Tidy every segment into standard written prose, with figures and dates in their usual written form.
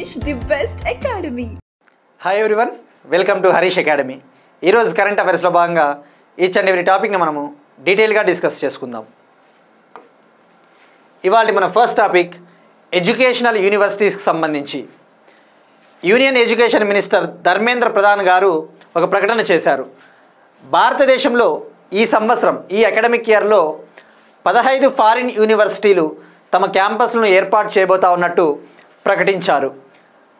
Harish, the best academy. Hi everyone, welcome to Harish academy. ఈరోజు current అఫైర్స్లో భాగంగా each and every టాపిక్ని మనము డీటెయిల్గా డిస్కస్ చేసుకుందాం. ఇవాళ మన ఫస్ట్ టాపిక్ ఎడ్యుకేషనల్ యూనివర్సిటీస్కి సంబంధించి union education minister Dharmendra Pradhan గారు ఒక ప్రకటన చేశారు. భారతదేశంలో ఈ సంవత్సరం ఈ అకాడమిక్ ఇయర్లో 15 ఫారిన్ యూనివర్సిటీలు తమ క్యాంపస్లను ఏర్పాటు చేయబోతా ఉన్నట్టు ప్రకటించారు.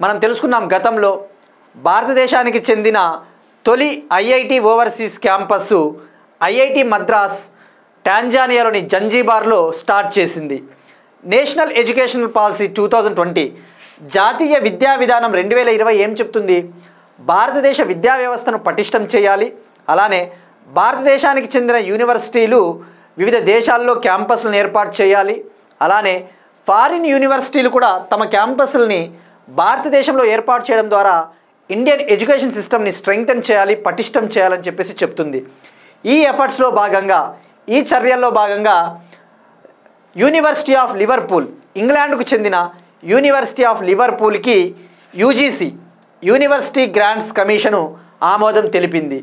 మనం తెలుసుకున్నాం, గతంలో భారతదేశానికి చెందిన తొలి ఐఐటి ఓవర్సీస్ క్యాంపస్సు ఐఐటి మద్రాస్ టాంజానియాలోని జంజీబార్లో స్టార్ట్ చేసింది. నేషనల్ ఎడ్యుకేషనల్ పాలసీ 2020 జాతీయ విద్యా విధానం 2020 ఏం చెప్తుంది? భారతదేశ విద్యా వ్యవస్థను పటిష్టం చేయాలి, అలానే భారతదేశానికి చెందిన యూనివర్సిటీలు వివిధ దేశాల్లో క్యాంపస్లను ఏర్పాటు చేయాలి, అలానే ఫారిన్ యూనివర్సిటీలు కూడా తమ క్యాంపస్లని భారతదేశంలో ఏర్పాటు చేయడం ద్వారా ఇండియన్ ఎడ్యుకేషన్ సిస్టమ్ని స్ట్రెంగ్తన్ చేయాలి, పటిష్టం చేయాలని చెప్పేసి చెప్తుంది. ఈ ఎఫర్ట్స్లో భాగంగా, ఈ చర్యల్లో భాగంగా యూనివర్సిటీ ఆఫ్ లివర్పూల్, ఇంగ్లాండ్కు చెందిన యూనివర్సిటీ ఆఫ్ లివర్పూల్కి యూజీసీ యూనివర్సిటీ గ్రాంట్స్ కమిషను ఆమోదం తెలిపింది.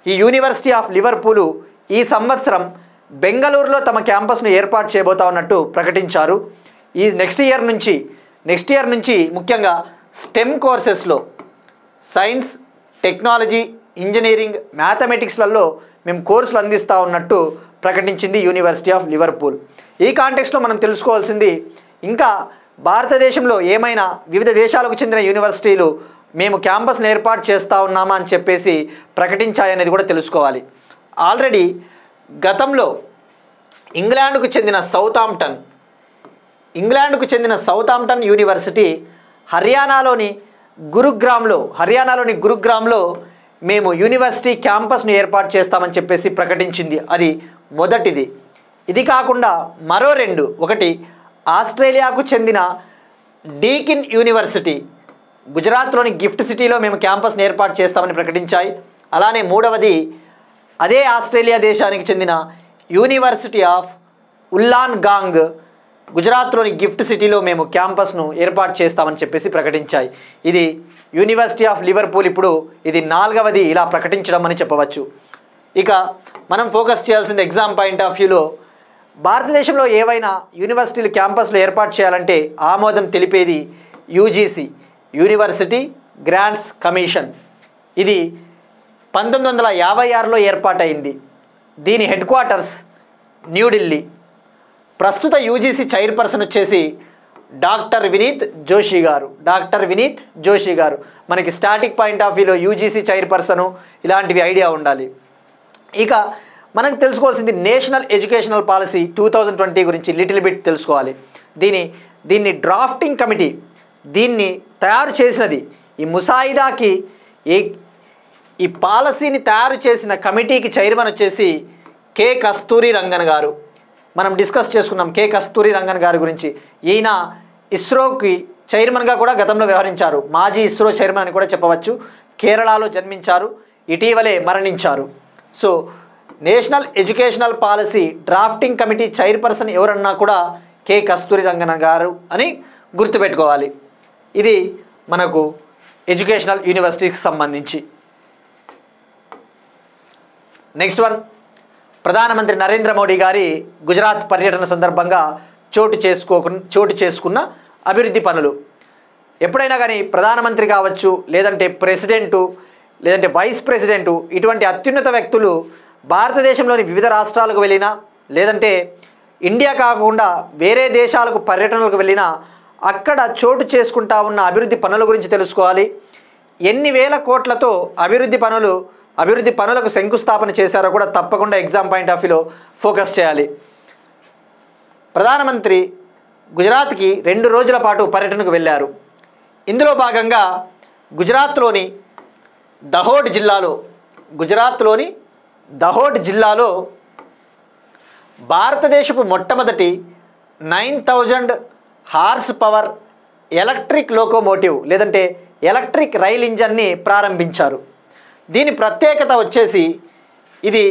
ఈ యూనివర్సిటీ ఆఫ్ లివర్పూలు ఈ సంవత్సరం బెంగళూరులో తమ క్యాంపస్ను ఏర్పాటు చేయబోతా ఉన్నట్టు ప్రకటించారు. ఈ నెక్స్ట్ ఇయర్ నుంచి ముఖ్యంగా స్టెమ్ కోర్సెస్లో సైన్స్, టెక్నాలజీ, ఇంజనీరింగ్, మ్యాథమెటిక్స్లలో మేము కోర్సులు అందిస్తూ ఉన్నట్టు ప్రకటించింది యూనివర్సిటీ ఆఫ్ లివర్పూల్. ఈ కాంటెక్స్ట్లో మనం తెలుసుకోవాల్సింది, ఇంకా భారతదేశంలో ఏమైనా వివిధ దేశాలకు చెందిన యూనివర్సిటీలు మేము క్యాంపస్ను ఏర్పాటు చేస్తూ ఉన్నామా అని చెప్పేసి ప్రకటించాయనేది కూడా తెలుసుకోవాలి. ఆల్రెడీ గతంలో ఇంగ్లాండ్కు చెందిన సౌతాంప్టన్ యూనివర్సిటీ హర్యానాలోని గురుగ్రామ్లో మేము యూనివర్సిటీ క్యాంపస్ను ఏర్పాటు చేస్తామని చెప్పేసి ప్రకటించింది. అది మొదటిది. ఇది కాకుండా మరో రెండు, ఒకటి ఆస్ట్రేలియాకు చెందిన డీకిన్ యూనివర్సిటీ గుజరాత్లోని గిఫ్ట్ సిటీలో మేము క్యాంపస్ను ఏర్పాటు చేస్తామని ప్రకటించాయి. అలానే మూడవది అదే ఆస్ట్రేలియా దేశానికి చెందిన యూనివర్సిటీ ఆఫ్ ఉల్లాన్గాంగ్ గుజరాత్లోని గిఫ్ట్ సిటీలో మేము క్యాంపస్ను ఏర్పాటు చేస్తామని చెప్పేసి ప్రకటించాయి. ఇది యూనివర్సిటీ ఆఫ్ లివర్పూల్ ఇప్పుడు ఇది 4వది ఇలా ప్రకటించడం అని చెప్పవచ్చు. ఇక మనం ఫోకస్ చేయాల్సింది ఎగ్జామ్ పాయింట్ ఆఫ్ వ్యూలో భారతదేశంలో ఏవైనా యూనివర్సిటీలు క్యాంపస్లు ఏర్పాటు చేయాలంటే ఆమోదం తెలిపేది యూజీసీ యూనివర్సిటీ గ్రాంట్స్ కమిషన్. ఇది 1956లో ఏర్పాటైంది. దీని హెడ్ క్వార్టర్స్ న్యూఢిల్లీ. ప్రస్తుత యూజీసీ చైర్పర్సన్ వచ్చేసి డాక్టర్ వినీత్ జోషి గారు. మనకి స్టాటిక్ పాయింట్ ఆఫ్ వ్యూలో యూజీసీ చైర్పర్సను ఇలాంటివి ఐడియా ఉండాలి. ఇక మనకు తెలుసుకోవాల్సింది నేషనల్ ఎడ్యుకేషనల్ పాలసీ 2020 గురించి లిటిల్ బిట్ తెలుసుకోవాలి. దీన్ని డ్రాఫ్టింగ్ కమిటీ దీన్ని తయారు చేసినది, ఈ ముసాయిదాకి ఈ పాలసీని తయారు చేసిన కమిటీకి చైర్మన్ వచ్చేసి కె కస్తూరి రంగన్ గారు. మనం డిస్కస్ చేసుకున్నాం కె కస్తూరి రంగన్ గారి గురించి. ఈయన ఇస్రోకి చైర్మన్గా కూడా గతంలో వ్యవహరించారు. మాజీ ఇస్రో చైర్మన్ అని కూడా చెప్పవచ్చు. కేరళలో జన్మించారు, ఇటీవలే మరణించారు. So national educational policy drafting committee chairperson ఎవరన్నా కూడా కె కస్తూరి రంగన్ గారు అని గుర్తుపెట్టుకోవాలి. ఇది మనకు ఎడ్యుకేషనల్ యూనివర్సిటీకి సంబంధించి. నెక్స్ట్ వన్, ప్రధానమంత్రి నరేంద్ర మోడీ గారి గుజరాత్ పర్యటన సందర్భంగా చోటు చేసుకున్న అభివృద్ధి పనులు. ఎప్పుడైనా కానీ ప్రధానమంత్రి కావచ్చు, లేదంటే ప్రెసిడెంటు, లేదంటే వైస్ ప్రెసిడెంటు, ఇటువంటి అత్యున్నత వ్యక్తులు భారతదేశంలోని వివిధ రాష్ట్రాలకు వెళ్ళినా, లేదంటే ఇండియా కాకుండా వేరే దేశాలకు పర్యటనలకు వెళ్ళినా అక్కడ చోటు చేసుకుంటా ఉన్న అభివృద్ధి పనుల గురించి తెలుసుకోవాలి. ఎన్ని వేల కోట్లతో అభివృద్ధి పనులకు శంకుస్థాపన చేశారో కూడా తప్పకుండా ఎగ్జామ్ పాయింట్ ఆఫ్ వ్యూలో ఫోకస్ చేయాలి. ప్రధానమంత్రి గుజరాత్కి 2 రోజుల పాటు పర్యటనకు వెళ్ళారు. ఇందులో భాగంగా గుజరాత్లోని దహోడ్ జిల్లాలో భారతదేశపు మొట్టమొదటి 9000 హార్స్ పవర్ ఎలక్ట్రిక్ లోకోమోటివ్ లేదంటే ఎలక్ట్రిక్ రైల్ ఇంజన్ని ప్రారంభించారు. దీని ప్రత్యేకత వచ్చేసి ఇది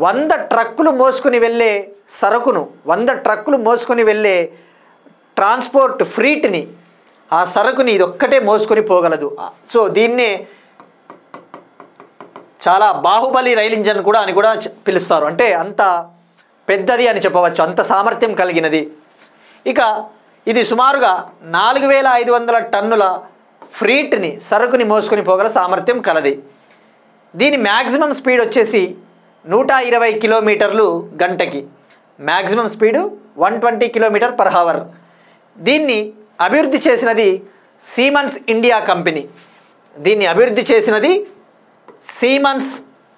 100 ట్రక్కులు మోసుకొని వెళ్ళే సరుకును 100 ట్రక్కులు మోసుకొని వెళ్ళే ట్రాన్స్పోర్ట్ ఫ్రీట్ని ఆ సరుకుని ఇదొక్కటే మోసుకొని పోగలదు. సో దీన్నే చాలా బాహుబలి రైలు ఇంజన్ కూడా అని కూడా పిలుస్తారు. అంటే అంత పెద్దది అని చెప్పవచ్చు, అంత సామర్థ్యం కలిగినది. ఇక ఇది సుమారుగా 4500 టన్నుల ఫ్రీట్ని సరుకుని మోసుకొని పోగల సామర్థ్యం కలది. దీని మ్యాక్సిమం స్పీడ్ వచ్చేసి 120 కిలోమీటర్లు గంటకి. Maximum speed 120 km/h. దీన్ని అభివృద్ధి చేసినది Siemens India company. Siemens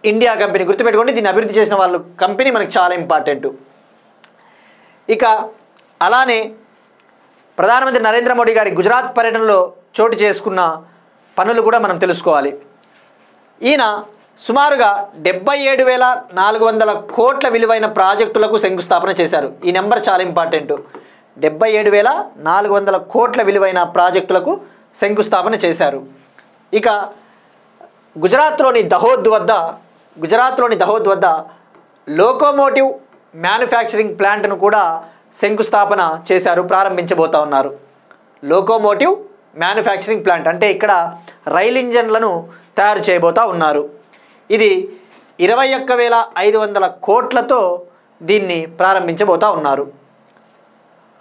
India company గుర్తుపెట్టుకోండి. దీన్ని అభివృద్ధి చేసిన వాళ్ళు కంపెనీ మనకు చాలా ఇంపార్టెంట్. ఇక అలానే ప్రధానమంత్రి నరేంద్ర మోడీ గారి గుజరాత్ పర్యటనలో చోటు చేసుకున్న పనులు కూడా మనం తెలుసుకోవాలి. ఈయన సుమారుగా 77,400 కోట్ల విలువైన ప్రాజెక్టులకు శంకుస్థాపన చేశారు. ఈ నెంబర్ చాలా ఇంపార్టెంట్. 77,400 కోట్ల విలువైన ప్రాజెక్టులకు శంకుస్థాపన చేశారు. ఇక గుజరాత్లోని దహోద్ వద్ద లోకోమోటివ్ మ్యానుఫ్యాక్చరింగ్ ప్లాంట్ను కూడా శంకుస్థాపన చేశారు, ప్రారంభించబోతా ఉన్నారు. లోకోమోటివ్ మ్యానుఫ్యాక్చరింగ్ ప్లాంట్ అంటే ఇక్కడ రైలు ఇంజన్లను తయారు చేయబోతా ఉన్నారు. ఇది 21,500 కోట్లతో దీన్ని ప్రారంభించబోతా ఉన్నారు.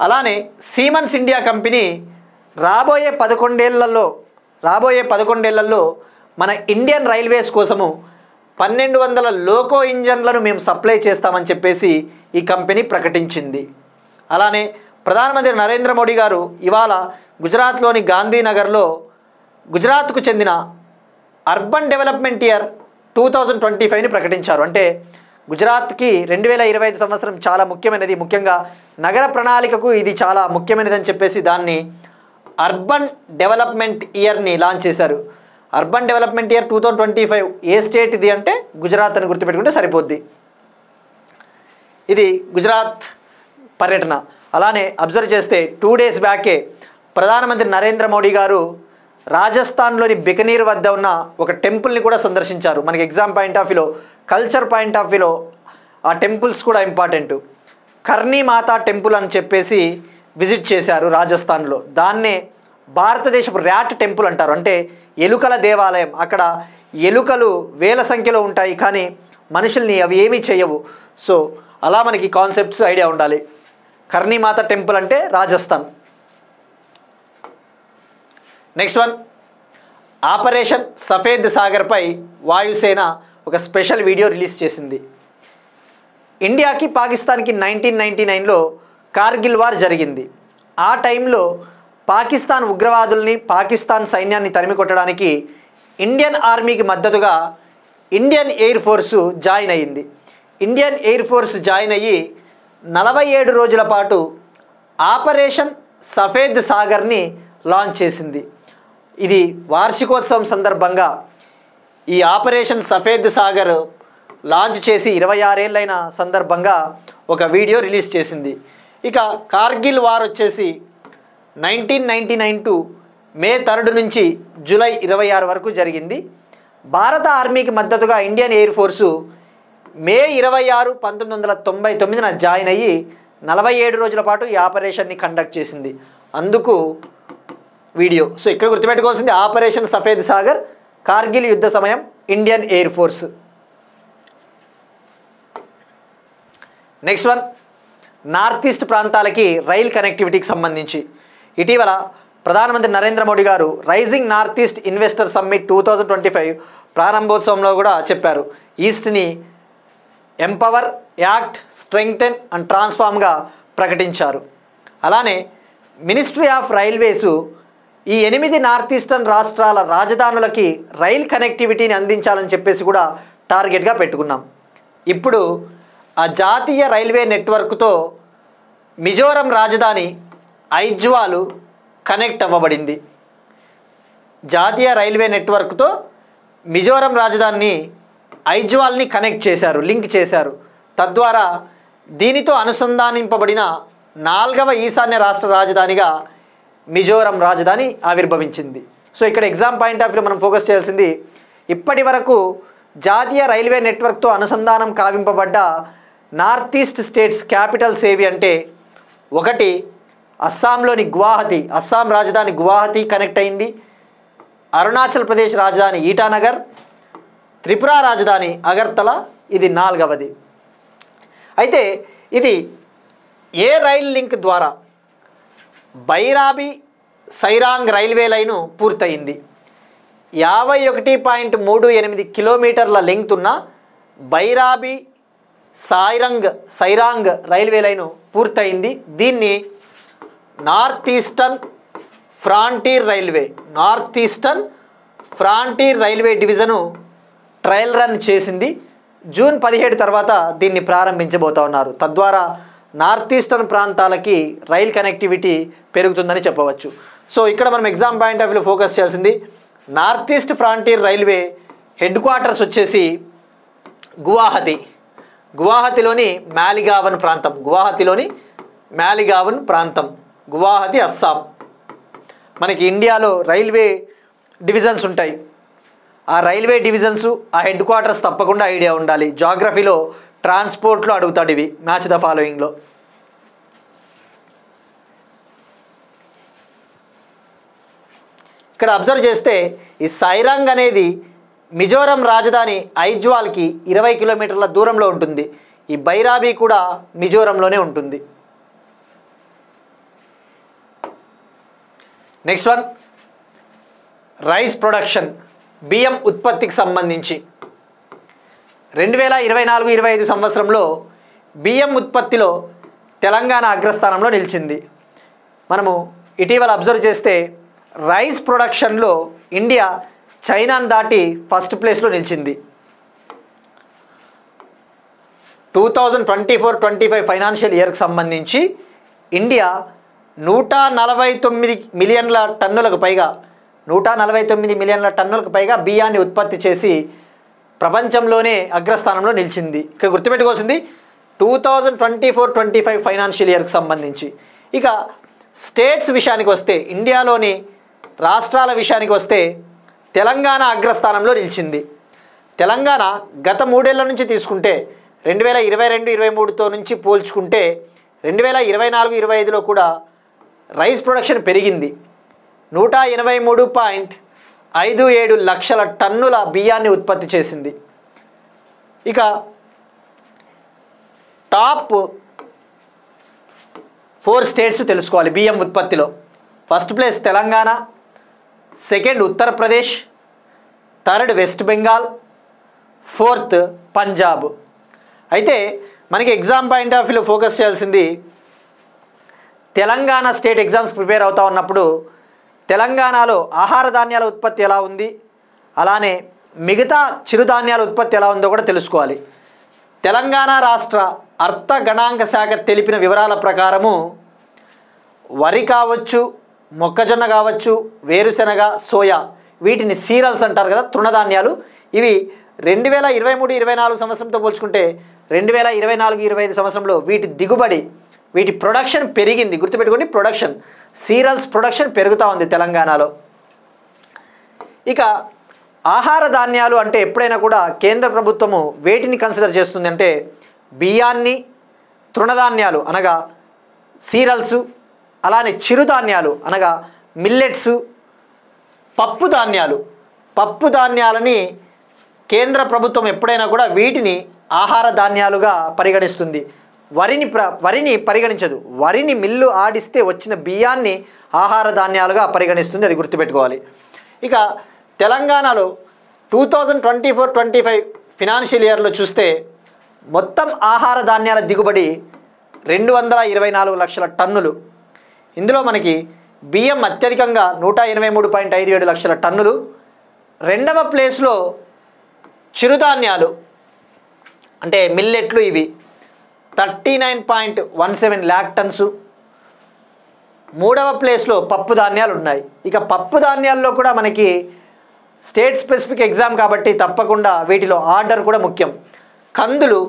అలానే సీమన్స్ ఇండియా కంపెనీ రాబోయే 11 ఏళ్లలో మన ఇండియన్ రైల్వేస్ కోసము 1200 లోకో ఇంజన్లను మేము సప్లై చేస్తామని చెప్పేసి ఈ కంపెనీ ప్రకటించింది. అలానే ప్రధానమంత్రి నరేంద్ర మోడీ గారు ఇవాళ గుజరాత్లోని గాంధీనగర్లో గుజరాత్కు చెందిన అర్బన్ డెవలప్మెంట్ ఇయర్ 2025ని ప్రకటించారు. అంటే గుజరాత్కి 2025 సంవత్సరం చాలా ముఖ్యమైనది. ముఖ్యంగా నగర ప్రణాళికకు ఇది చాలా ముఖ్యమైనదని చెప్పేసి దాన్ని అర్బన్ డెవలప్మెంట్ ఇయర్ని లాంచ్ చేశారు. అర్బన్ డెవలప్మెంట్ ఇయర్ 2025 ఏ స్టేట్ ఇది అంటే గుజరాత్ అని గుర్తుపెట్టుకుంటే సరిపోద్ది. ఇది గుజరాత్ పర్యటన. అలానే అబ్జర్వ్ చేస్తే 2 days బ్యాకే ప్రధానమంత్రి నరేంద్ర మోడీ గారు రాజస్థాన్లోని బికనీర్ వద్ద ఉన్న ఒక టెంపుల్ని కూడా సందర్శించారు. మనకి ఎగ్జామ్ పాయింట్ ఆఫ్ వ్యూలో, కల్చర్ పాయింట్ ఆఫ్ వ్యూలో ఆ టెంపుల్స్ కూడా ఇంపార్టెంట్. కర్నీ మాతా టెంపుల్ అని చెప్పేసి విజిట్ చేశారు రాజస్థాన్లో. దాన్నే భారతదేశపు ర్యాట్ టెంపుల్ అంటారు. అంటే ఎలుకల దేవాలయం. అక్కడ ఎలుకలు వేల సంఖ్యలో ఉంటాయి, కానీ మనుషుల్ని అవి ఏమీ చేయవు. సో అలా మనకి కాన్సెప్ట్స్ ఐడియా ఉండాలి. కర్ణీమాత టెంపుల్ అంటే రాజస్థాన్. నెక్స్ట్ వన్, ఆపరేషన్ సఫేద్ సాగర్పై వాయుసేన ఒక స్పెషల్ వీడియో రిలీజ్ చేసింది. ఇండియాకి పాకిస్తాన్కి 1999లో కార్గిల్ వార్ జరిగింది. ఆ టైంలో పాకిస్తాన్ ఉగ్రవాదుల్ని, పాకిస్తాన్ సైన్యాన్ని తరిమి కొట్టడానికి ఇండియన్ ఆర్మీకి మద్దతుగా ఇండియన్ ఎయిర్ ఫోర్సు జాయిన్ అయ్యింది. ఇండియన్ ఎయిర్ ఫోర్స్ జాయిన్ అయ్యి 47 రోజుల పాటు ఆపరేషన్ సఫేద్ సాగర్ని లాంచ్ చేసింది. ఇది వార్షికోత్సవం సందర్భంగా ఈ ఆపరేషన్ సఫేద్ సాగర్ లాంచ్ చేసి 26 ఏళ్ళైన సందర్భంగా ఒక వీడియో రిలీజ్ చేసింది. ఇక కార్గిల్ వార్ వచ్చేసి 1999 టు మే 3 నుంచి జూలై 26 వరకు జరిగింది. భారత ఆర్మీకి మద్దతుగా ఇండియన్ ఎయిర్ ఫోర్సు మే 26, 1999న జాయిన్ అయ్యి 47 రోజుల పాటు ఈ ఆపరేషన్ని కండక్ట్ చేసింది. అందుకు వీడియో. సో ఇక్కడ గుర్తుపెట్టుకోవాల్సింది ఆపరేషన్ సఫేద్ సాగర్, కార్గిల్ యుద్ధ సమయం, Indian air force. Next one, north east ప్రాంతాలకి రైల్ కనెక్టివిటీకి సంబంధించి ఇటీవల ప్రధానమంత్రి Narendra Modi garu rising north east investor summit 2025 ప్రారంభోత్సవంలో కూడా చెప్పారు. ఈస్ట్ని ఎంపవర్, యాక్ట్, స్ట్రెంగ్థెన్ అండ్ ట్రాన్స్ఫార్మ్గా ప్రకటించారు. అలానే మినిస్ట్రీ ఆఫ్ రైల్వేసు ఈ 8 నార్త్ ఈస్టర్న్ రాష్ట్రాల రాజధానులకి రైల్ కనెక్టివిటీని అందించాలని చెప్పేసి కూడా టార్గెట్గా పెట్టుకున్నాం. ఇప్పుడు ఆ జాతీయ రైల్వే నెట్వర్క్తో మిజోరం రాజధాని ఐజ్వాల్ కనెక్ట్ అవ్వబడింది. జాతీయ రైల్వే నెట్వర్క్తో మిజోరం రాజధానిని ఐజ్వాల్ని కనెక్ట్ చేశారు, లింక్ చేశారు. తద్వారా దీనితో అనుసంధానింపబడిన 4వ ఈశాన్య రాష్ట్ర రాజధానిగా మిజోరం రాజధాని ఆవిర్భవించింది. సో ఇక్కడ ఎగ్జామ్ పాయింట్ ఆఫ్ వ్యూ మనం ఫోకస్ చేయాల్సింది, ఇప్పటి వరకు జాతీయ రైల్వే నెట్వర్క్తో అనుసంధానం కావింపబడ్డ నార్త్ ఈస్ట్ స్టేట్స్ క్యాపిటల్స్ ఏవి అంటే 1 అస్సాంలోని గువాహతి, అస్సాం రాజధాని గువాహతి కనెక్ట్ అయింది. అరుణాచల్ ప్రదేశ్ రాజధాని ఈటానగర్, త్రిపుర రాజధాని అగర్తల, ఇది 4వది. అయితే ఇది ఏ రైల్ లింక్ ద్వారా? బైరాబి సైరాంగ్ రైల్వే లైను పూర్తయింది. 51.38 కిలోమీటర్ల లెంగ్త్ ఉన్న బైరాబి సైరాంగ్ రైల్వే లైను పూర్తయింది. దీన్ని north eastern frontier railway division trial run చేసింది. జూన్ 17 తర్వాత దీన్ని ప్రారంభించబోతా ఉన్నారు. తద్వారా నార్త్ ఈస్టర్న్ ప్రాంతాలకి రైల్ కనెక్టివిటీ పెరుగుతుందని చెప్పవచ్చు. సో ఇక్కడ మనం ఎగ్జామ్ పాయింట్ ఆఫ్ వ్యూలో ఫోకస్ చేయాల్సింది north east frontier railway headquarters వచ్చేసి గువాహతిలోని మాలిగావన్ ప్రాంతం, గువాహతి అస్సాం. మనకి ఇండియాలో రైల్వే డివిజన్స్ ఉంటాయి. ఆ రైల్వే డివిజన్స్, ఆ హెడ్ క్వార్టర్స్ తప్పకుండా ఐడియా ఉండాలి. జాగ్రఫీలో, ట్రాన్స్పోర్ట్లో అడుగుతాడు ఇవి, మ్యాచ్ ద ఫాలోయింగ్లో. ఇక్కడ అబ్జర్వ్ చేస్తే ఈ సైరాంగ్ అనేది మిజోరం రాజధాని ఐజ్వాల్కి 20 కిలోమీటర్ల దూరంలో ఉంటుంది. ఈ బైరాబి కూడా మిజోరంలోనే ఉంటుంది. నెక్స్ట్ వన్, రైస్ ప్రొడక్షన్, బియ్యం ఉత్పత్తికి సంబంధించి 2024-25 సంవత్సరంలో బియ్యం ఉత్పత్తిలో తెలంగాణ అగ్రస్థానంలో నిలిచింది. మనము ఇటీవల అబ్జర్వ్ చేస్తే రైస్ ప్రొడక్షన్లో ఇండియా చైనాను దాటి ఫస్ట్ ప్లేస్లో నిలిచింది. 2024-25 ఫైనాన్షియల్ ఇయర్కి సంబంధించి ఇండియా 149 మిలియన్ల టన్నులకు పైగా బియ్యాన్ని ఉత్పత్తి చేసి ప్రపంచంలోనే అగ్రస్థానంలో నిలిచింది. ఇక్కడ గుర్తుపెట్టుకోవాల్సింది 2024-25 ఫైనాన్షియల్ ఇయర్కి సంబంధించి. ఇక స్టేట్స్ విషయానికి వస్తే, ఇండియాలోని రాష్ట్రాల విషయానికి వస్తే తెలంగాణ అగ్రస్థానంలో నిలిచింది. తెలంగాణ గత 3 ఏళ్ల నుంచి తీసుకుంటే 2022-23తో నుంచి పోల్చుకుంటే 2024-25లో కూడా రైస్ ప్రొడక్షన్ పెరిగింది. 183.57 లక్షల టన్నుల బియ్యాన్ని ఉత్పత్తి చేసింది. ఇక టాప్ 4 స్టేట్స్ తెలుసుకోవాలి బియ్యం ఉత్పత్తిలో. First place Telangana, second Uttar Pradesh, third west Bengal, fourth Punjab. అయితే మనకి ఎగ్జామ్ పాయింట్ ఆఫ్ వ్యూలో ఫోకస్ చేయాల్సింది తెలంగాణ స్టేట్ ఎగ్జామ్స్ ప్రిపేర్ అవుతా ఉన్నప్పుడు తెలంగాణలో ఆహార ధాన్యాల ఉత్పత్తి ఎలా ఉంది, అలానే మిగతా చిరుధాన్యాల ఉత్పత్తి ఎలా ఉందో కూడా తెలుసుకోవాలి. తెలంగాణ రాష్ట్ర అర్థ గణాంక శాఖ తెలిపిన వివరాల ప్రకారము వరి కావచ్చు, మొక్కజొన్న కావచ్చు, వేరుశెనగ, సోయా, వీటిని సీరియల్స్ అంటారు కదా, తృణధాన్యాలు. ఇవి 2023-24 సంవత్సరంతో పోల్చుకుంటే 2024-25 సంవత్సరంలో వీటి దిగుబడి, వీటి ప్రొడక్షన్ పెరిగింది. గుర్తుపెట్టుకోండి, ప్రొడక్షన్, సీరియల్స్ ప్రొడక్షన్ పెరుగుతూ ఉంది తెలంగాణలో. ఇక ఆహార ధాన్యాలు అంటే ఎప్పుడైనా కూడా కేంద్ర ప్రభుత్వము వేటిని కన్సిడర్ చేస్తుంది అంటే బియ్యాన్ని, తృణధాన్యాలు అనగా సీరియల్స్, అలానే చిరుధాన్యాలు అనగా మిల్లెట్స్, పప్పు ధాన్యాలని కేంద్ర ప్రభుత్వం ఎప్పుడైనా కూడా వీటిని ఆహార ధాన్యాలుగా పరిగణిస్తుంది. వరిని పరిగణించదు. వరిని మిల్లు ఆడిస్తే వచ్చిన బియ్యాన్ని ఆహార ధాన్యాలుగా పరిగణిస్తుంది, అది గుర్తుపెట్టుకోవాలి. ఇక తెలంగాణలో 2024-25 ఫినాన్షియల్ ఇయర్లో చూస్తే మొత్తం ఆహార ధాన్యాల దిగుబడి 224 లక్షల టన్నులు. ఇందులో మనకి బియ్యం అత్యధికంగా 183.57 లక్షల టన్నులు. రెండవ ప్లేస్లో చిరుధాన్యాలు అంటే మిల్లెట్లు, ఇవి 39.17 ల్యాక్ టన్స్. మూడవ ప్లేస్లో పప్పు ధాన్యాలు ఉన్నాయి. ఇక పప్పు ధాన్యాల్లో కూడా మనకి స్టేట్ స్పెసిఫిక్ ఎగ్జామ్ కాబట్టి తప్పకుండా వీటిలో ఆర్డర్ కూడా ముఖ్యం. కందులు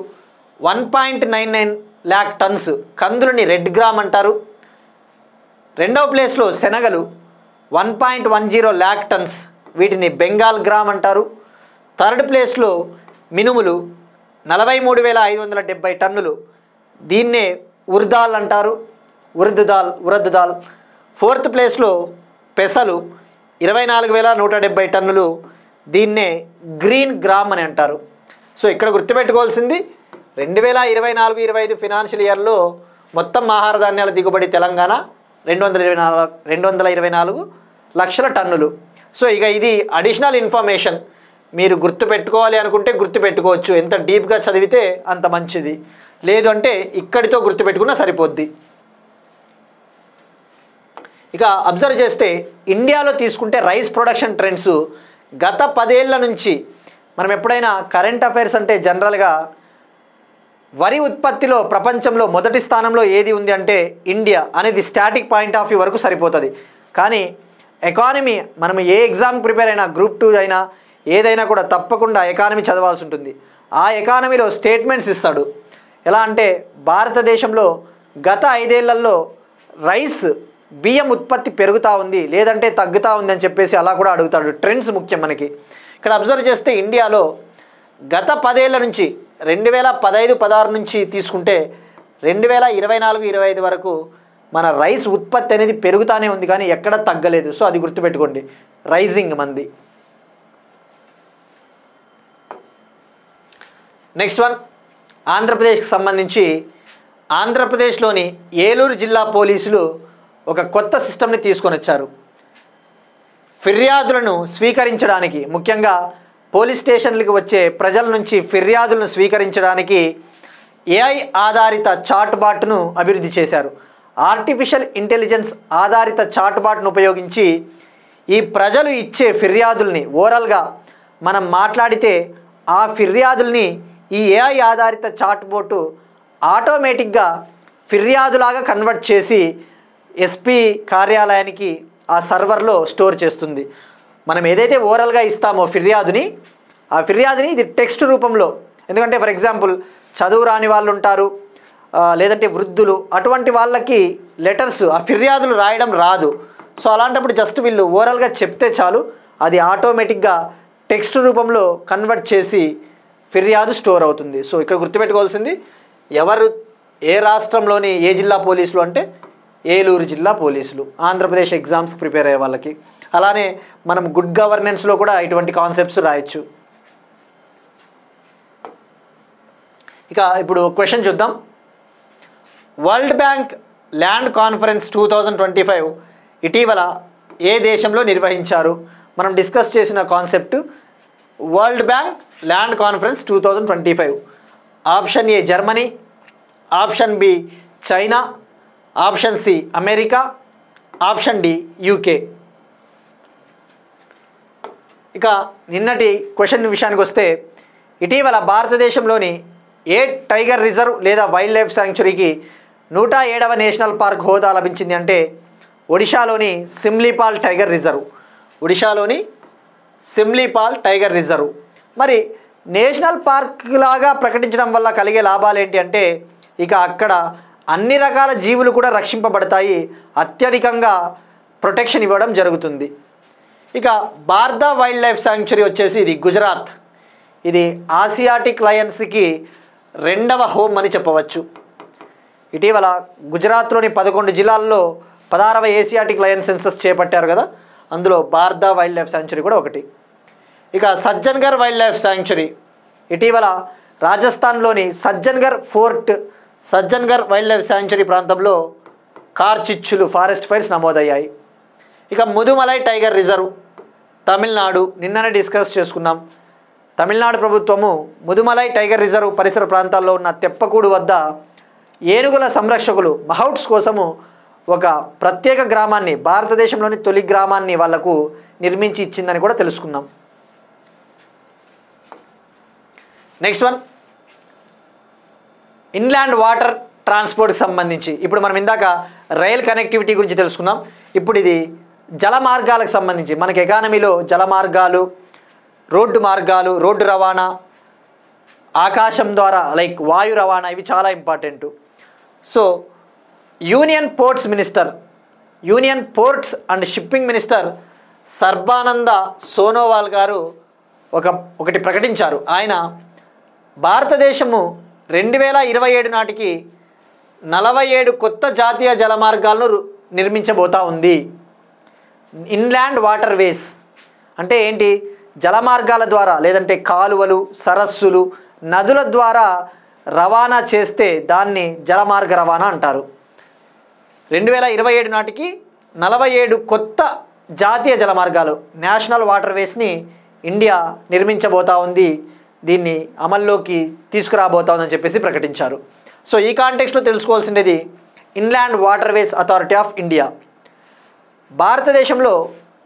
1.99 ల్యాక్ టన్స్, కందులని రెడ్ గ్రామ్ అంటారు. రెండవ ప్లేస్లో శనగలు 1.10 ల్యాక్ టన్స్, వీటిని బెంగాల్ గ్రామ్ అంటారు. థర్డ్ ప్లేస్లో మినుములు 43,570 టన్నులు, దీన్నే ఉర్దాల్ అంటారు. ఉరద్ దాల్. 4th ప్లేస్లో పెసలు 24,170 టన్నులు. దీన్నే గ్రీన్ గ్రామ్ అని అంటారు. సో ఇక్కడ గుర్తుపెట్టుకోవాల్సింది 2024-25 ఫినాన్షియల్ ఇయర్లో మొత్తం ఆహార ధాన్యాల దిగుబడి తెలంగాణ 224 లక్షల టన్నులు. సో ఇక ఇది అడిషనల్ ఇన్ఫర్మేషన్. మీరు గుర్తుపెట్టుకోవాలి అనుకుంటే గుర్తుపెట్టుకోవచ్చు, ఎంత డీప్గా చదివితే అంత మంచిది, లేదు అంటే ఇక్కడితో గుర్తుపెట్టుకున్నా సరిపోద్ది. ఇక అబ్జర్వ్ చేస్తే ఇండియాలో తీసుకుంటే రైస్ ప్రొడక్షన్ ట్రెండ్స్ గత 10 ఏళ్ల నుంచి, మనం ఎప్పుడైనా కరెంట్ అఫైర్స్ అంటే జనరల్గా వరి ఉత్పత్తిలో ప్రపంచంలో మొదటి స్థానంలో ఏది ఉంది అంటే ఇండియా అనేది స్టాటిక్ పాయింట్ ఆఫ్ వ్యూ వరకు సరిపోతుంది. కానీ ఎకానమీ, మనం ఏ ఎగ్జామ్ ప్రిపేర్ అయినా, గ్రూప్ 2 అయినా ఏదైనా కూడా తప్పకుండా ఎకానమీ చదవాల్సి ఉంటుంది. ఆ ఎకానమీలో స్టేట్మెంట్స్ ఇస్తాడు. ఎలా అంటే భారతదేశంలో గత 5 ఏళ్లలో రైస్ బియ్యం ఉత్పత్తి పెరుగుతూ ఉంది లేదంటే తగ్గుతూ ఉంది అని చెప్పేసి అలా కూడా అడుగుతాడు. ట్రెండ్స్ ముఖ్యం మనకి. ఇక్కడ అబ్జర్వ్ చేస్తే ఇండియాలో గత 10 ఏళ్ల నుంచి 2015-16 నుంచి తీసుకుంటే 2024-25 వరకు మన రైస్ ఉత్పత్తి అనేది పెరుగుతూనే ఉంది, కానీ ఎక్కడ తగ్గలేదు. సో అది గుర్తుపెట్టుకోండి, రైజింగ్ మంది. నెక్స్ట్ వన్, ఆంధ్రప్రదేశ్కి సంబంధించి ఆంధ్రప్రదేశ్లోని ఏలూరు జిల్లా పోలీసులు ఒక కొత్త సిస్టమ్ని తీసుకొని వచ్చారు. ఫిర్యాదులను స్వీకరించడానికి, ముఖ్యంగా పోలీస్ స్టేషన్లకు వచ్చే ప్రజల నుంచి ఫిర్యాదులను స్వీకరించడానికి ఏఐ ఆధారిత చాట్బాట్ను అభివృద్ధి చేశారు. ఆర్టిఫిషియల్ ఇంటెలిజెన్స్ ఆధారిత చాట్బాట్ను ఉపయోగించి ఈ ప్రజలు ఇచ్చే ఫిర్యాదుల్ని ఓరల్గా మనం మాట్లాడితే ఆ ఫిర్యాదుల్ని ఈ ఏఐ ఆధారిత చాట్బోటు ఆటోమేటిక్గా ఫిర్యాదులాగా కన్వర్ట్ చేసి ఎస్పీ కార్యాలయానికి ఆ సర్వర్లో స్టోర్ చేస్తుంది. మనం ఏదైతే ఓరల్గా ఇస్తామో ఫిర్యాదుని, ఆ ఫిర్యాదుని ఇది టెక్స్ట్ రూపంలో, ఎందుకంటే ఫర్ ఎగ్జాంపుల్ చదువు రాని వాళ్ళు ఉంటారు, లేదంటే వృద్ధులు, అటువంటి వాళ్ళకి లెటర్స్ ఆ ఫిర్యాదులు రాయడం రాదు. సో అలాంటప్పుడు జస్ట్ వీళ్ళు ఓరల్గా చెప్తే చాలు, అది ఆటోమేటిక్గా టెక్స్ట్ రూపంలో కన్వర్ట్ చేసి ఫిర్యాదు స్టోర్ అవుతుంది. సో ఇక్కడ గుర్తుపెట్టుకోవాల్సింది ఎవరు, ఏ రాష్ట్రంలోని ఏ జిల్లా పోలీసులు అంటే ఏలూరు జిల్లా పోలీసులు, ఆంధ్రప్రదేశ్ ఎగ్జామ్స్ ప్రిపేర్ అయ్యే వాళ్ళకి. అలానే మనం గుడ్ గవర్నెన్స్లో కూడా ఇటువంటి కాన్సెప్ట్స్ రాయొచ్చు. ఇక ఇప్పుడు క్వశ్చన్ చూద్దాం. వరల్డ్ బ్యాంక్ ల్యాండ్ కాన్ఫరెన్స్ 2025 ఇటీవల ఏ దేశంలో నిర్వహించారు? మనం డిస్కస్ చేసిన concept world bank land conference 2025. Option A Germany, option B China, option C America, option D UK. ఇక నిన్నటి క్వశ్చన్ విషయానికి వస్తే, ఇటీవల భారతదేశంలోని ఏ టైగర్ రిజర్వ్ లేదా వైల్డ్ లైఫ్ శాంక్చురీకి 107వ నేషనల్ పార్క్ హోదా లభించింది అంటే ఒడిషాలోని సిమ్లీపాల్ టైగర్ రిజర్వ్. ఒడిషాలోని సిమ్లీపాల్ టైగర్ రిజర్వ్. మరి నేషనల్ పార్క్ లాగా ప్రకటించడం వల్ల కలిగే లాభాలు ఏంటి అంటే, ఇక అక్కడ అన్ని రకాల జీవులు కూడా రక్షింపబడతాయి, అత్యధికంగా ప్రొటెక్షన్ ఇవ్వడం జరుగుతుంది. ఇక బార్దా వైల్డ్ లైఫ్ శాంక్చురీ వచ్చేసి ఇది గుజరాత్. ఇది ఆసియాటిక్ లయన్స్కి 2వ హోమ్ అని చెప్పవచ్చు. ఇటీవల గుజరాత్లోని 11 జిల్లాల్లో 16వ ఏసియాటిక్ లయన్ సెన్సస్ చేపట్టారు కదా, అందులో బార్దా వైల్డ్ లైఫ్ శాంక్చురీ కూడా ఒకటి. ఇక సజ్జన్గర్ వైల్డ్ లైఫ్ శాంక్చురీ ఇటీవల రాజస్థాన్లోని సజ్జన్గర్ ఫోర్ట్, సజ్జన్గర్ వైల్డ్ లైఫ్ శాంక్చురీ ప్రాంతంలో కార్చిచ్చులు, ఫారెస్ట్ ఫైర్స్ నమోదయ్యాయి. ఇక ముదుమలై టైగర్ రిజర్వ్ తమిళనాడు, నిన్ననే డిస్కస్ చేసుకున్నాం. తమిళనాడు ప్రభుత్వము ముదుమలై టైగర్ రిజర్వ్ పరిసర ప్రాంతాల్లో ఉన్న తెప్పకూడు వద్ద ఏనుగుల సంరక్షకులు మహౌట్స్ కోసము ఒక ప్రత్యేక గ్రామాన్ని, భారతదేశంలోని తొలి గ్రామాన్ని వాళ్లకు నిర్మించి ఇచ్చిందని కూడా తెలుసుకున్నాం. నెక్స్ట్ వన్, ఇన్లాండ్ వాటర్ ట్రాన్స్పోర్ట్కి సంబంధించి ఇప్పుడు మనం ఇందాక రైల్ కనెక్టివిటీ గురించి తెలుసుకున్నాం. ఇప్పుడు ఇది జల మార్గాలకు సంబంధించి, మనకి ఎకానమీలో జల మార్గాలు, రోడ్డు మార్గాలు, రోడ్డు రవాణా, ఆకాశం ద్వారా లైక్ వాయు రవాణా, ఇవి చాలా important. So union ports and shipping minister Sarbananda Sonowal గారు ఒకటి ప్రకటించారు. ఆయన భారతదేశము 2027 నాటికి 47 కొత్త జాతీయ జలమార్గాలను నిర్మించబోతా ఉంది. ఇన్లాండ్ వాటర్ వేస్ అంటే ఏంటి? జలమార్గాల ద్వారా లేదంటే కాలువలు, సరస్సులు, నదుల ద్వారా రవాణా చేస్తే దాన్ని జలమార్గ రవాణా అంటారు. 2027 నాటికి 47 కొత్త జాతీయ జలమార్గాలు నేషనల్ వాటర్ వేస్ని ఇండియా నిర్మించబోతా ఉంది. దీన్ని అమల్లోకి తీసుకురాబోతా ఉందని చెప్పేసి ప్రకటించారు. సో ఈ కాంటెక్స్ట్లో తెలుసుకోవాల్సినది inland waterways authority of India. భారతదేశంలో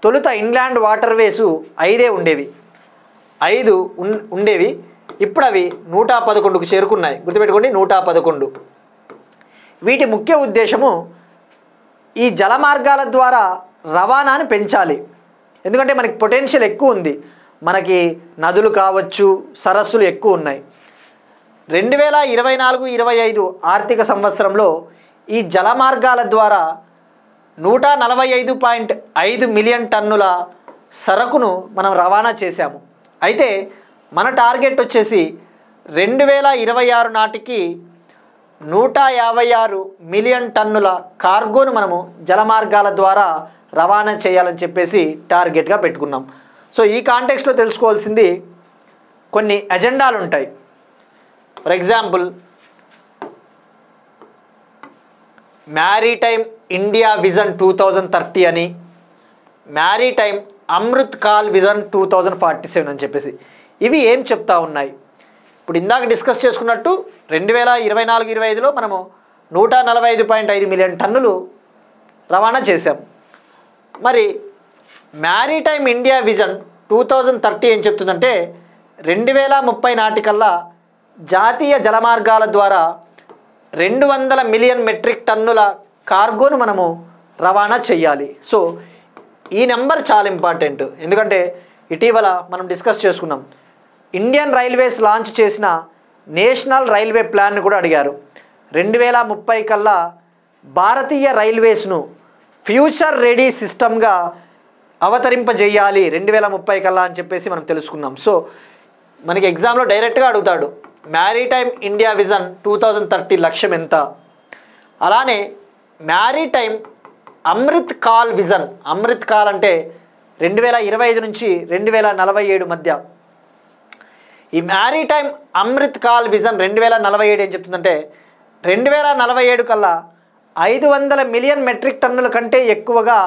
తొలుత ఇన్లాండ్ వాటర్ వేసు 5 ఉండేవి. 5 ఉండేవి. ఇప్పుడు అవి 111కు చేరుకున్నాయి. గుర్తుపెట్టుకోండి, 111. వీటి ముఖ్య ఉద్దేశము ఈ జలమార్గాల ద్వారా రవాణాను పెంచాలి. ఎందుకంటే మనకి పొటెన్షియల్ ఎక్కువ ఉంది. మనకి నదులు కావచ్చు, సరస్సులు ఎక్కువ ఉన్నాయి. 2024-25 ఆర్థిక సంవత్సరంలో ఈ జలమార్గాల ద్వారా 145.5 మిలియన్ టన్నుల సరుకును మనం రవాణా చేశాము. అయితే మన టార్గెట్ వచ్చేసి 2026 నాటికి 156 మిలియన్ టన్నుల కార్గోను మనము జలమార్గాల ద్వారా రవాణా చేయాలని చెప్పేసి టార్గెట్గా పెట్టుకున్నాం. సో ఈ కాంటెక్స్ట్లో తెలుసుకోవాల్సింది కొన్ని ఎజెండాలు ఉంటాయి. For example, maritime India vision 2030 అని, మ్యారీటైమ్ అమృత్ కాల్ విజన్ 2047 అని చెప్పేసి ఇవి ఏం చెప్తా ఉన్నాయి? ఇప్పుడు ఇందాక డిస్కస్ చేసుకున్నట్టు 2024-25లో మనము 145.5 మిలియన్ టన్నులు రవాణా చేశాం. మరి మ్యారీటైమ్ ఇండియా విజన్ 2030 ఏం చెప్తుందంటే 2030 నాటికల్లా జాతీయ జలమార్గాల ద్వారా 200 మిలియన్ మెట్రిక్ టన్నుల కార్గోను మనము రవాణా చేయాలి. సో ఈ నెంబర్ చాలా ఇంపార్టెంట్. ఎందుకంటే ఇటీవల మనం డిస్కస్ చేసుకున్నాం, ఇండియన్ రైల్వేస్ లాంచ్ చేసిన నేషనల్ రైల్వే ప్లాన్ను కూడా అడిగారు. 2030 కల్లా భారతీయ రైల్వేస్ను ఫ్యూచర్ రెడీ సిస్టమ్గా అవతరింపజేయాలి 2030 కల్లా అని చెప్పేసి మనం తెలుసుకున్నాం. సో మనకి ఎగ్జామ్లో డైరెక్ట్గా అడుగుతాడు, మ్యారీటైమ్ ఇండియా విజన్ 2030 లక్ష్యం ఎంత? అలానే maritime Amrit call vision, Amrit call అంటే 2025 నుంచి 2047 మధ్య. ఈ మ్యారీటైమ్ అమృత్ కాల్ విజన్ 2047 ఏం చెప్తుందంటే 2047 కల్లా 500 మిలియన్ మెట్రిక్ టన్నుల కంటే ఎక్కువగా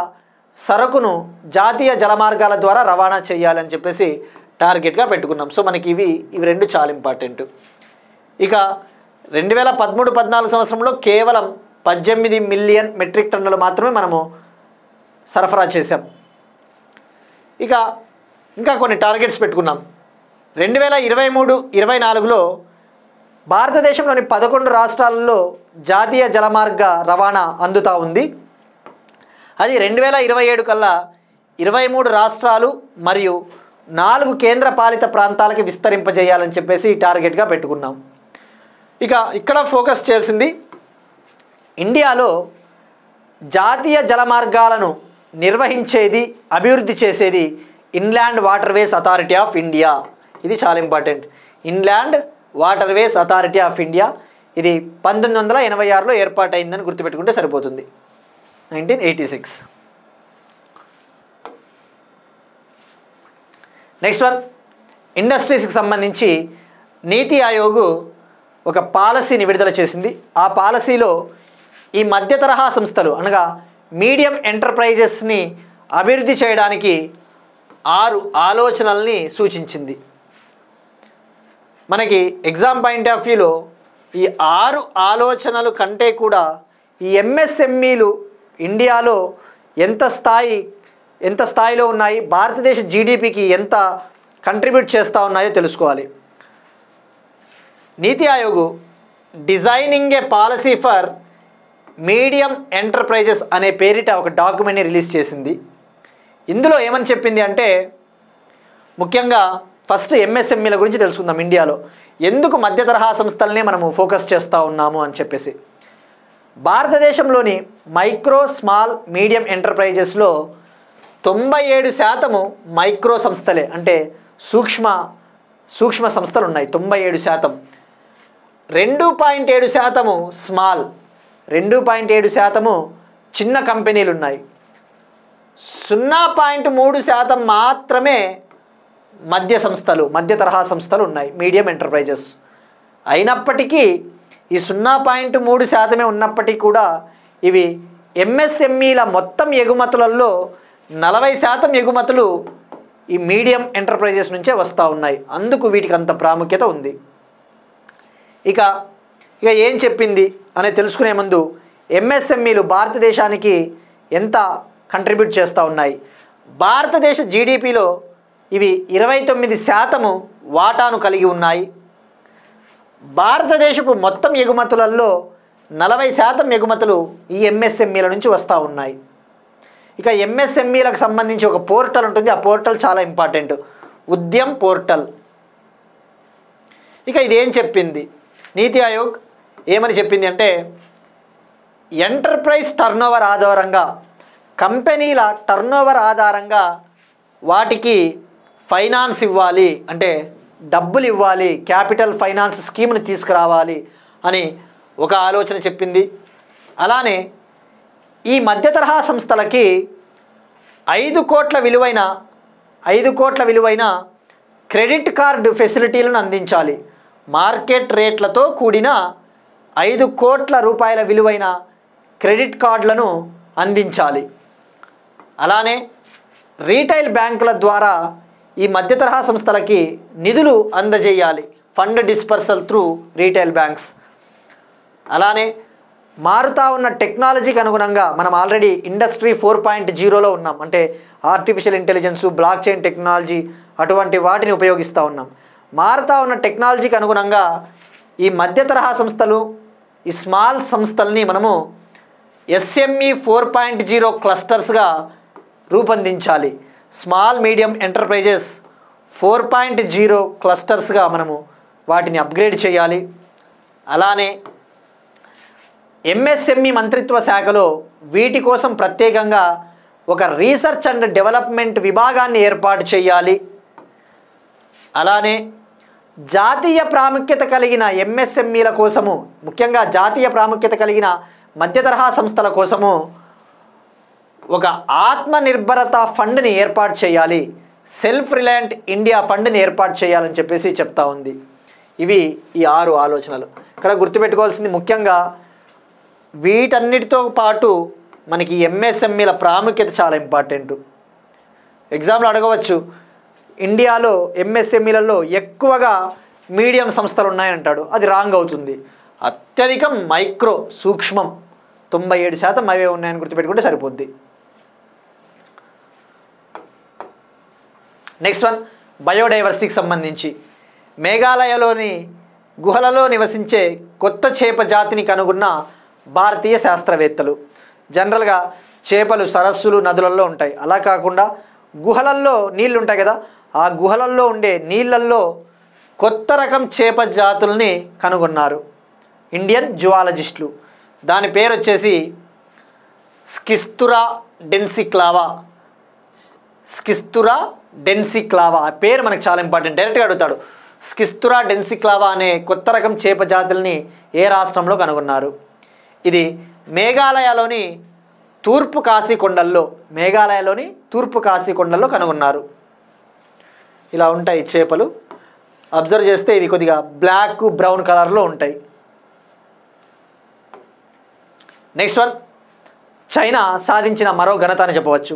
సరుకును జాతీయ జలమార్గాల ద్వారా రవాణా చేయాలని చెప్పేసి టార్గెట్గా పెట్టుకున్నాం. సో మనకి ఇవి రెండు చాలా ఇంపార్టెంట్. ఇక 2013-14 సంవత్సరంలో కేవలం 18 మిలియన్ మెట్రిక్ టన్నులు మాత్రమే మనము సరఫరా చేసాం. ఇక ఇంకా కొన్ని టార్గెట్స్ పెట్టుకున్నాం. 2023-24లో భారతదేశంలోని 11 రాష్ట్రాలలో జాతీయ జలమార్గ రవాణా అందుతూ ఉంది. అది 2027 కల్లా 23 రాష్ట్రాలు మరియు 4 కేంద్రపాలిత ప్రాంతాలకి విస్తరింపజేయాలని చెప్పేసి టార్గెట్గా పెట్టుకున్నాం. ఇక ఇక్కడ ఫోకస్ చేయాల్సింది ఇండియాలో జాతీయ జలమార్గాలను నిర్వహించేది, అభివృద్ధి చేసేది inland waterways authority of India. ఇది చాలా important. Inland waterways authority of India ఇది 1986లో ఏర్పాటైందని గుర్తుపెట్టుకుంటే సరిపోతుంది. 1986. నెక్స్ట్ వన్, ఇండస్ట్రీస్కి సంబంధించి నీతి ఆయోగ్ ఒక పాలసీని విడుదల చేసింది. ఆ పాలసీలో ఈ మధ్య తరహా సంస్థలు అనగా మీడియం ఎంటర్ప్రైజెస్ని అభివృద్ధి చేయడానికి 6 ఆలోచనల్ని సూచించింది. మనకి ఎగ్జామ్ పాయింట్ ఆఫ్ వ్యూలో ఈ 6 ఆలోచనలు కంటే కూడా ఈ ఎంఎస్ఎంఈలు ఇండియాలో ఎంత స్థాయిలో ఉన్నాయి, భారతదేశ జీడిపికి ఎంత కంట్రిబ్యూట్ చేస్తూ ఉన్నాయో తెలుసుకోవాలి. నీతి Aayog designing A policy for medium enterprises అనే పేరిట ఒక డాక్యుమెంట్ని రిలీజ్ చేసింది. ఇందులో ఏమని చెప్పింది అంటే, ముఖ్యంగా ఫస్ట్ ఎంఎస్ఎంఈల గురించి తెలుసుకుందాం. ఇండియాలో ఎందుకు మధ్య తరహా సంస్థలనే మనము ఫోకస్ చేస్తూ ఉన్నాము అని చెప్పేసి. భారతదేశంలోని మైక్రో, స్మాల్, మీడియం ఎంటర్ప్రైజెస్లో 97% మైక్రో సంస్థలే, అంటే సూక్ష్మ సంస్థలు ఉన్నాయి 97%. 2.7% స్మాల్, 2.7% చిన్న కంపెనీలు ఉన్నాయి. 0.3% మాత్రమే మధ్య సంస్థలు, మధ్య తరహా సంస్థలు ఉన్నాయి, మీడియం ఎంటర్ప్రైజెస్. అయినప్పటికీ ఈ 0.3% ఉన్నప్పటికీ కూడా ఇవి ఎంఎస్ఎంఈల మొత్తం ఎగుమతులలో 40% ఎగుమతులు ఈ మీడియం ఎంటర్ప్రైజెస్ నుంచే వస్తూ ఉన్నాయి. అందుకు వీటికి అంత ప్రాముఖ్యత ఉంది. ఇక ఏం చెప్పింది అనేది తెలుసుకునే ముందు ఎంఎస్ఎంఈలు భారతదేశానికి ఎంత కంట్రిబ్యూట్ చేస్తూ ఉన్నాయి. భారతదేశ జీడిపిలో ఇవి 29% వాటాను కలిగి ఉన్నాయి. భారతదేశపు మొత్తం ఎగుమతులలో 40% ఎగుమతులు ఈ ఎంఎస్ఎంఈల నుంచి వస్తూ ఉన్నాయి. ఇక ఎంఎస్ఎంఈలకు సంబంధించి ఒక పోర్టల్ ఉంటుంది. ఆ పోర్టల్ చాలా ఇంపార్టెంట్, ఉద్యమ్ పోర్టల్. ఇక ఇదేం చెప్పింది, నీతి ఆయోగ్ ఏమని చెప్పింది అంటే, ఎంటర్ప్రైజ్ టర్నోవర్ ఆధారంగా, కంపెనీల టర్నోవర్ ఆధారంగా వాటికి ఫైనాన్స్ ఇవ్వాలి, అంటే డబ్బులు ఇవ్వాలి, క్యాపిటల్ ఫైనాన్స్ స్కీమ్ని తీసుకురావాలి అని ఒక ఆలోచన చెప్పింది. అలానే ఈ మధ్య తరహా సంస్థలకి 5 కోట్ల విలువైన క్రెడిట్ కార్డు ఫెసిలిటీలను అందించాలి. మార్కెట్ రేట్లతో కూడిన 5 కోట్ల రూపాయల విలువైన క్రెడిట్ కార్డులను అందించాలి. అలానే రీటైల్ బ్యాంకుల ద్వారా ఈ మధ్య తరహా సంస్థలకి నిధులు అందజేయాలి, fund dispersal through retail banks. అలానే మారుతా ఉన్న టెక్నాలజీకి అనుగుణంగా మనం ఆల్రెడీ ఇండస్ట్రీ 4.0లో ఉన్నాం, అంటే artificial intelligence, block chain technology అటువంటి వాటిని ఉపయోగిస్తూ ఉన్నాం. మారుతా ఉన్న టెక్నాలజీకి అనుగుణంగా ఈ మధ్య తరహా సంస్థలు, ఈ స్మాల్ సంస్థల్ని మనము SME 4.0 క్లస్టర్స్గా రూపొందించాలి. స్మాల్ మీడియం ఎంటర్ప్రైజెస్ 4.0 క్లస్టర్స్గా మనము వాటిని అప్గ్రేడ్ చేయాలి. అలానే ఎంఎస్ఎంఈ మంత్రిత్వ శాఖలో వీటి కోసం ప్రత్యేకంగా ఒక రీసెర్చ్ అండ్ డెవలప్మెంట్ విభాగాన్ని ఏర్పాటు చేయాలి. అలానే జాతీయ ప్రాముఖ్యత కలిగిన ఎంఎస్ఎంఈల కోసము, ముఖ్యంగా జాతీయ ప్రాముఖ్యత కలిగిన మధ్య తరహా సంస్థల కోసము ఒక ఆత్మనిర్భరత ఫండ్ని ఏర్పాటు చేయాలి, సెల్ఫ్ రిలయంట్ ఇండియా ఫండ్ని ఏర్పాటు చేయాలని చెప్పేసి చెప్తా ఉంది. ఇవి ఈ 6 ఆలోచనలు. ఇక్కడ గుర్తుపెట్టుకోవాల్సింది ముఖ్యంగా వీటన్నిటితో పాటు మనకి ఎంఎస్ఎంఈల ప్రాముఖ్యత చాలా ఇంపార్టెంట్. ఎగ్జామ్లో అడగవచ్చు, ఇండియాలో ఎంఎస్ఎంఈలలో ఎక్కువగా మీడియం సంస్థలు ఉన్నాయంటాడు. అది రాంగ్ అవుతుంది. అత్యధికం మైక్రో, సూక్ష్మం 97% అవే ఉన్నాయని గుర్తుపెట్టుకుంటే సరిపోద్ది. నెక్స్ట్ వన్, బయోడైవర్సిటీకి సంబంధించి మేఘాలయలోని గుహలలో నివసించే కొత్త చేప జాతిని కనుగొన్న భారతీయ శాస్త్రవేత్తలు. జనరల్గా చేపలు సరస్సులు, నదులలో ఉంటాయి. అలా కాకుండా గుహలల్లో నీళ్ళు ఉంటాయి కదా, ఆ గుహలల్లో ఉండే నీళ్ళల్లో కొత్త రకం చేప జాతుల్ని కనుగొన్నారు ఇండియన్ జువాలజిస్టులు. దాని పేరు వచ్చేసి స్కిస్తురా డెన్సిక్లావా. ఆ పేరు మనకు చాలా ఇంపార్టెంట్. డైరెక్ట్గా అడుగుతాడు, స్కిస్తురా డెన్సిక్లావా అనే కొత్త రకం చేప జాతుల్ని ఏ రాష్ట్రంలో కనుగొన్నారు? ఇది మేఘాలయలోని తూర్పు కాశీకొండల్లో కనుగొన్నారు. ఇలా ఉంటాయి చేపలు. అబ్జర్వ్ చేస్తే ఇవి కొద్దిగా బ్లాక్, బ్రౌన్ కలర్లో ఉంటాయి. నెక్స్ట్ వన్, చైనా సాధించిన మరో ఘనత అని చెప్పవచ్చు.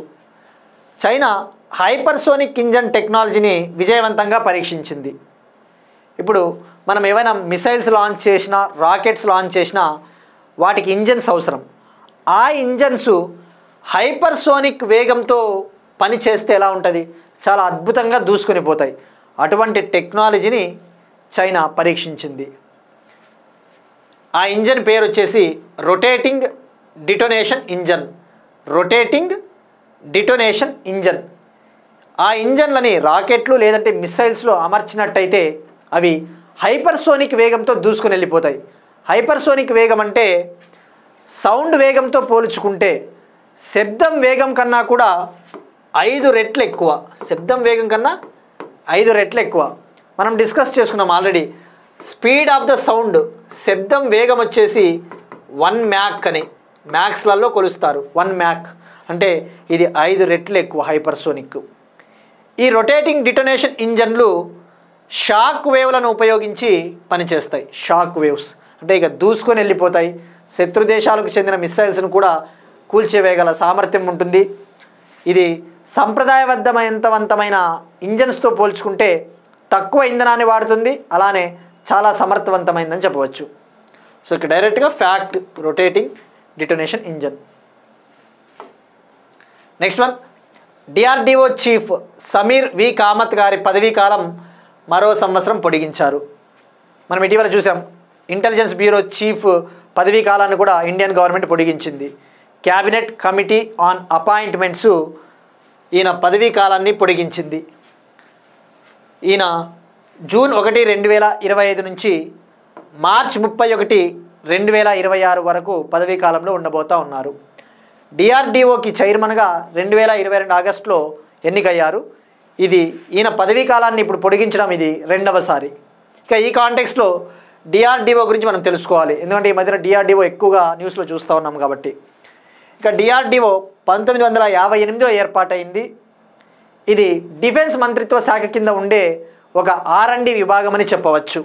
చైనా హైపర్సోనిక్ ఇంజన్ టెక్నాలజీని విజయవంతంగా పరీక్షించింది. ఇప్పుడు మనం ఏమైనా మిసైల్స్ లాంచ్ చేసినా, రాకెట్స్ లాంచ్ చేసినా వాటికి ఇంజన్స్ అవసరం. ఆ ఇంజన్స్ హైపర్సోనిక్ వేగంతో పని చేస్తే ఎలా ఉంటుంది? చాలా అద్భుతంగా దూసుకొని పోతాయి. అటువంటి టెక్నాలజీని చైనా పరీక్షించింది. ఆ ఇంజన్ పేరు వచ్చేసి రొటేటింగ్ డిటోనేషన్ ఇంజన్. ఆ ఇంజన్లని రాకెట్లు లేదంటే మిస్సైల్స్లో అమర్చినట్టయితే అవి హైపర్సోనిక్ వేగంతో దూసుకొని వెళ్ళిపోతాయి. హైపర్సోనిక్ వేగం అంటే సౌండ్ వేగంతో పోల్చుకుంటే శబ్దం వేగం కన్నా కూడా 5 రెట్లు ఎక్కువ. శబ్దం వేగం కన్నా 5 రెట్లు ఎక్కువ. మనం డిస్కస్ చేసుకున్నాం already. Speed of the sound, శబ్దం వేగం వచ్చేసి 1 మ్యాక్ అని మ్యాక్స్లలో కొలుస్తారు. 1 మ్యాక్ అంటే ఇది 5 రెట్లు ఎక్కువ హైపర్సోనిక్. ఈ రొటేటింగ్ డిటోనేషన్ ఇంజన్లు షాక్ వేవ్లను ఉపయోగించి పనిచేస్తాయి. షాక్ వేవ్స్ అంటే ఇక దూసుకొని వెళ్ళిపోతాయి. శత్రు దేశాలకు చెందిన మిస్సైల్స్ను కూడా కూల్చివేయగల సామర్థ్యం ఉంటుంది. ఇది సంప్రదాయబద్ధమైన ఇంజన్స్తో పోల్చుకుంటే తక్కువ ఇంధనాన్ని వాడుతుంది, అలానే చాలా సమర్థవంతమైందని చెప్పవచ్చు. సో ఇక్కడ డైరెక్ట్గా fact rotating detonation engine. Next one, DRDO chief Sameer V Kamath గారి పదవీ కాలం మరో సంవత్సరం పొడిగించారు. మనం ఇటీవల చూసాం ఇంటెలిజెన్స్ బ్యూరో చీఫ్ పదవీ కాలాన్ని కూడా ఇండియన్ గవర్నమెంట్ పొడిగించింది. క్యాబినెట్ కమిటీ ఆన్ అపాయింట్మెంట్స్ ఈయన పదవీ కాలాన్ని పొడిగించింది. ఈయన జూన్ 1, 2025 నుంచి మార్చ్ 31, 2026 వరకు పదవీ కాలంలో ఉండబోతూ ఉన్నారు. డిఆర్డిఓకి చైర్మన్గా 2022 ఆగస్టులో ఎన్నికయ్యారు. ఇది ఈయన పదవీ కాలాన్ని ఇప్పుడు పొడిగించడం ఇది రెండవసారి. ఇక ఈ కాంటెక్స్లో డిఆర్డిఓ గురించి మనం తెలుసుకోవాలి, ఎందుకంటే ఈ మధ్యన డిఆర్డిఓ ఎక్కువగా న్యూస్లో చూస్తూ ఉన్నాం కాబట్టి. ఇక డిఆర్డిఓ 1958లో ఏర్పాటైంది. ఇది డిఫెన్స్ మంత్రిత్వ శాఖ కింద ఉండే ఒక R&D విభాగం అని చెప్పవచ్చు.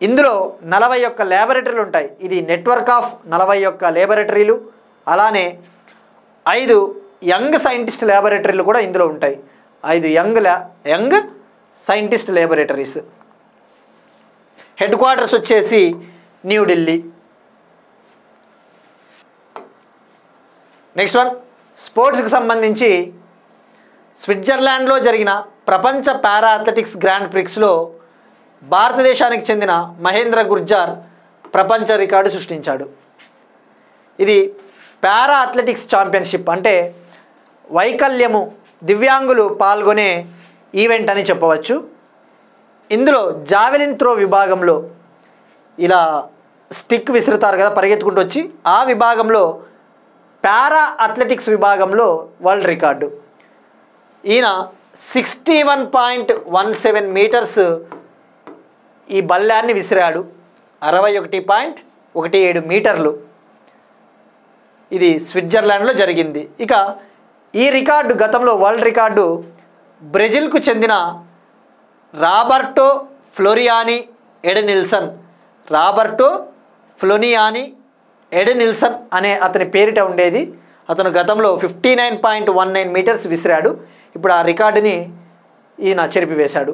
ఇందులో 41 ల్యాబొరేటరీలు ఉంటాయి. ఇది నెట్వర్క్ ఆఫ్ 41 ల్యాబొరేటరీలు, అలానే 5 యంగ్ సైంటిస్ట్ ల్యాబొరేటరీలు కూడా ఇందులో ఉంటాయి. 5 young scientist laboratories. Head quarters వచ్చేసి న్యూఢిల్లీ. నెక్స్ట్ వన్, స్పోర్ట్స్కి సంబంధించి స్విట్జర్లాండ్లో జరిగిన ప్రపంచ పారా అథ్లెటిక్స్ గ్రాండ్ ప్రిక్స్లో భారతదేశానికి చెందిన మహేంద్ర గుర్జార్ ప్రపంచ రికార్డు సృష్టించాడు. ఇది పారా అథ్లెటిక్స్ ఛాంపియన్షిప్, అంటే వైకల్యము దివ్యాంగులు పాల్గొనే ఈవెంట్ అని చెప్పవచ్చు. ఇందులో జావెలిన్ త్రో విభాగంలో ఇలా స్టిక్ విసురుతారు కదా పరిగెత్తుకుంటూ వచ్చి, ఆ విభాగంలో పారా అథ్లెటిక్స్ విభాగంలో వరల్డ్ రికార్డు. ఈయన 61.17 మీటర్స్ ఈ బల్లాన్ని విసిరాడు. 61.17 మీటర్లు. ఇది స్విట్జర్లాండ్లో జరిగింది. ఇక ఈ రికార్డు గతంలో వరల్డ్ రికార్డు బ్రెజిల్కు చెందిన రాబర్టో ఫ్లోరియాని ఎడెనిల్సన్ అనే అతని పేరిట ఉండేది. అతను గతంలో 59.19 మీటర్స్ విసిరాడు. ఇప్పుడు ఆ రికార్డుని ఈయన చెరిపివేశాడు.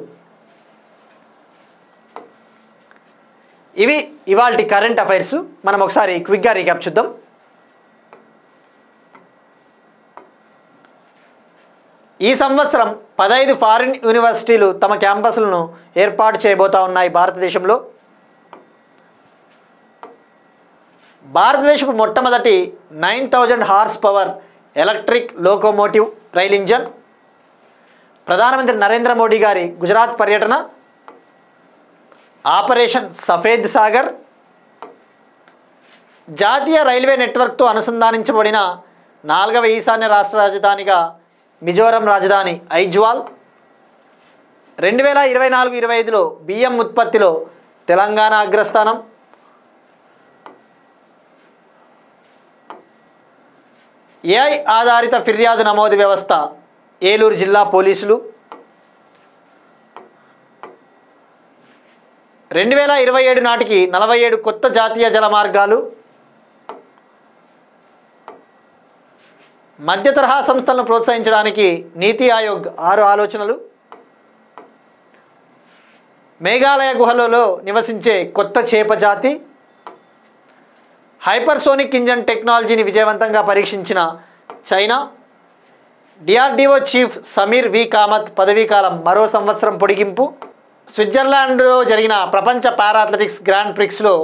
ఇవి ఇవాల్టి కరెంట్ అఫైర్స్. మనం ఒకసారి క్విక్గా రీక్యాప్ చూద్దాం. ఈ సంవత్సరం 15 ఫారిన్ యూనివర్సిటీలు తమ క్యాంపస్లను ఏర్పాటు చేయబోతా ఉన్నాయి భారతదేశంలో. భారతదేశపు మొట్టమొదటి 9000 horse power electric locomotive rail engine. ప్రధానమంత్రి నరేంద్ర మోడీ గారి గుజరాత్ పర్యటన. ఆపరేషన్ సఫేద్ సాగర్. జాతీయ రైల్వే నెట్వర్క్తో అనుసంధానించబడిన 4వ ఈశాన్య రాష్ట్ర రాజధానిగా మిజోరం రాజధాని ఐజ్వాల్. 2024-25లో బియ్యం ఉత్పత్తిలో తెలంగాణ అగ్రస్థానం. ఏఐ ఆధారిత ఫిర్యాదు నమోదు వ్యవస్థ ఏలూరు జిల్లా పోలీసులు. 2027 నాటికి 47 కొత్త జాతీయ జల మార్గాలు. మధ్య తరహా సంస్థలను ప్రోత్సహించడానికి నీతి ఆయోగ్ 6 ఆలోచనలు. మేఘాలయ గుహలలో నివసించే కొత్త చేప జాతి. హైపర్సోనిక్ ఇంజన్ టెక్నాలజీని విజయవంతంగా పరీక్షించిన China. DRDO chief Sameer V Kamath పదవీకాలం మరో సంవత్సరం పొడిగింపు. స్విట్జర్లాండ్లో జరిగిన ప్రపంచ పారా అథ్లెటిక్స్ గ్రాండ్ ప్రిక్స్లో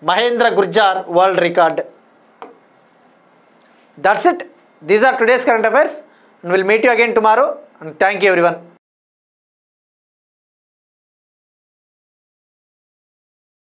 Mahendra Gurjar world record. That's it. These are today's current affairs, and we'll meet you again tomorrow, and thank you everyone.